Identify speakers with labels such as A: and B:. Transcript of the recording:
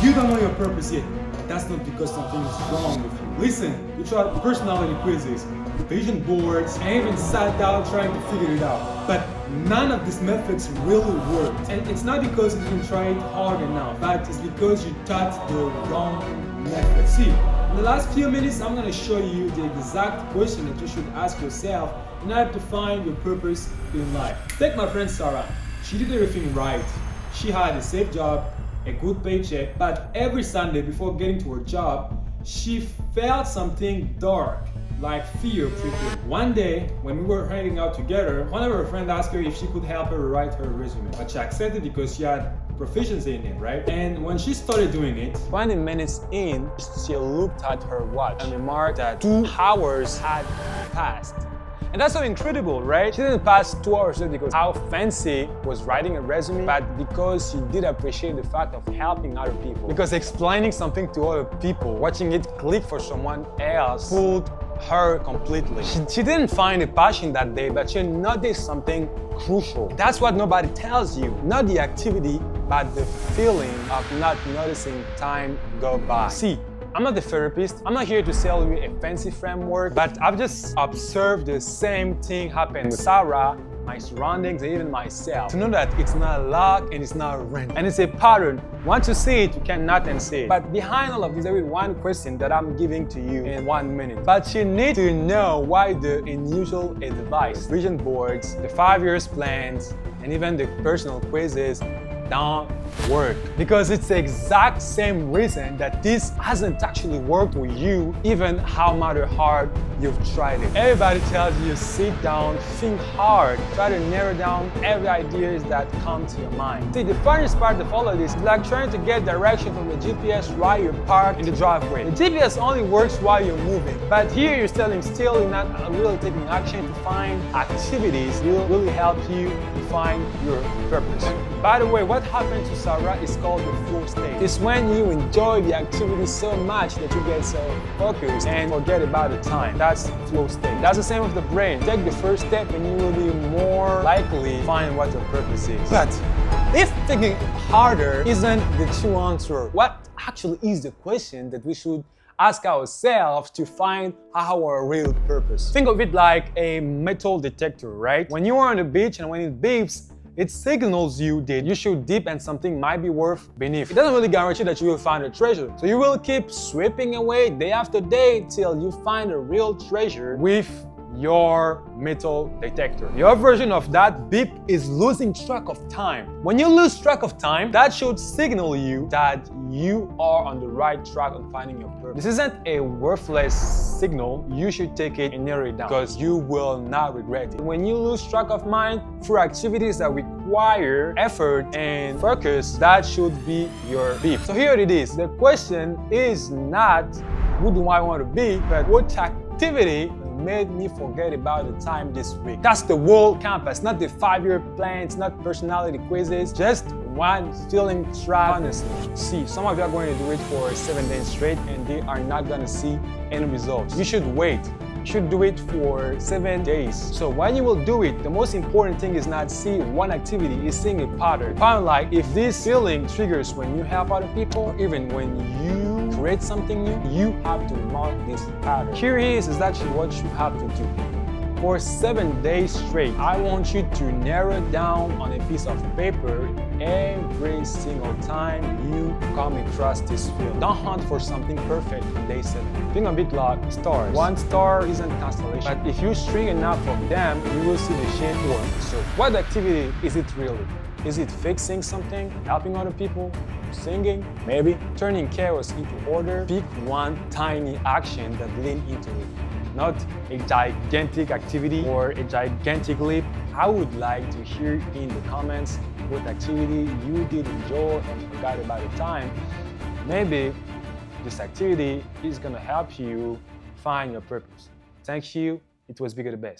A: you don't know your purpose yet, that's not because something is wrong with you. Listen, you tried personality quizzes, vision boards, and even sat down trying to figure it out. But none of these methods really worked. And it's not because you didn't try it hard enough, but it's because you taught the wrong method. See, in the last few minutes, I'm going to show you the exact question that you should ask yourself in order to find your purpose in life. Take my friend Sarah. She did everything right. She had a safe job, a good paycheck, but every Sunday before getting to her job, she felt something dark, like fear creeping. One day, when we were hanging out together, one of her friends asked her if she could help her write her resume. But she accepted because she had proficiency in it, right? And when she started doing it,
B: 20 minutes in, she looked at her watch and remarked that 2 hours had passed. And that's so incredible, right? She didn't pass 2 hours just because how fancy was writing a resume, but because she did appreciate the fact of helping other people. Because explaining something to other people, watching it click for someone else, pulled her completely. She didn't find a passion that day, but she noticed something crucial. That's what nobody tells you. Not the activity, but the feeling of not noticing time go by. See, I'm not a therapist. I'm not here to sell you a fancy framework, but I've just observed the same thing happen with Sarah, my surroundings, and even myself. To know that it's not luck and it's not random. And it's a pattern. Once you see it, you cannot unsee it. But behind all of this, there is one question that I'm giving to you in 1 minute. But you need to know why the unusual advice, vision boards, the 5-year plans, and even the personal quizzes don't work. Because it's the exact same reason that this hasn't actually worked with you, even how matter hard you've tried it. Everybody tells you sit down, think hard, try to narrow down every ideas that come to your mind. See, the funniest part of all of this is like trying to get direction from the GPS while you're parked in the driveway. The GPS only works while you're moving, but here you're standing still, you're not really taking action to find activities that will really help you find your purpose. By the way, what happened to Sarah is called the flow state. It's when you enjoy the activity so much that you get so focused and forget about the time. That's flow state. That's the same with the brain. Take the first step and you will be more likely to find what your purpose is. But if thinking harder isn't the true answer, what actually is the question that we should ask ourselves to find our real purpose? Think of it like a metal detector, right? When you are on the beach and when it beeps, it signals you that you should dip and something might be worth beneath. It doesn't really guarantee that you will find a treasure. So you will keep sweeping away day after day till you find a real treasure with your metal detector. Your version of that beep is losing track of time. When you lose track of time, that should signal you that you are on the right track on finding your purpose. This isn't a worthless signal. You should take it and narrow it down because you will not regret it. When you lose track of mind through activities that require effort and focus, that should be your beep. So here it is. The question is not who do I want to be, but what activity made me forget about the time this week. That's the whole campus, not the 5-year plans, not personality quizzes, just one feeling trap. Honestly, see, some of you are going to do it for 7 days straight and they are not going to see any results. You should wait. You should do it for 7 days. So when you will do it, the most important thing is not see one activity, is seeing a pattern. Pattern like if this feeling triggers when you help other people, or even when you create something new, you have to mark this pattern. Here is actually what you have to do. For 7 days straight, I want you to narrow down on a piece of paper every single time you come across this field. Don't hunt for something perfect on day 7. Think of it like stars. One star isn't a constellation, but if you string enough of them, you will see the shape work. So what activity is it really? Is it fixing something, helping other people, singing, maybe turning chaos into order? Pick one tiny action that leans into it. Not a gigantic activity or a gigantic leap. I would like to hear in the comments what activity you did enjoy and forgot about the time. Maybe this activity is gonna help you find your purpose. Thank you. It was Bigger the Best.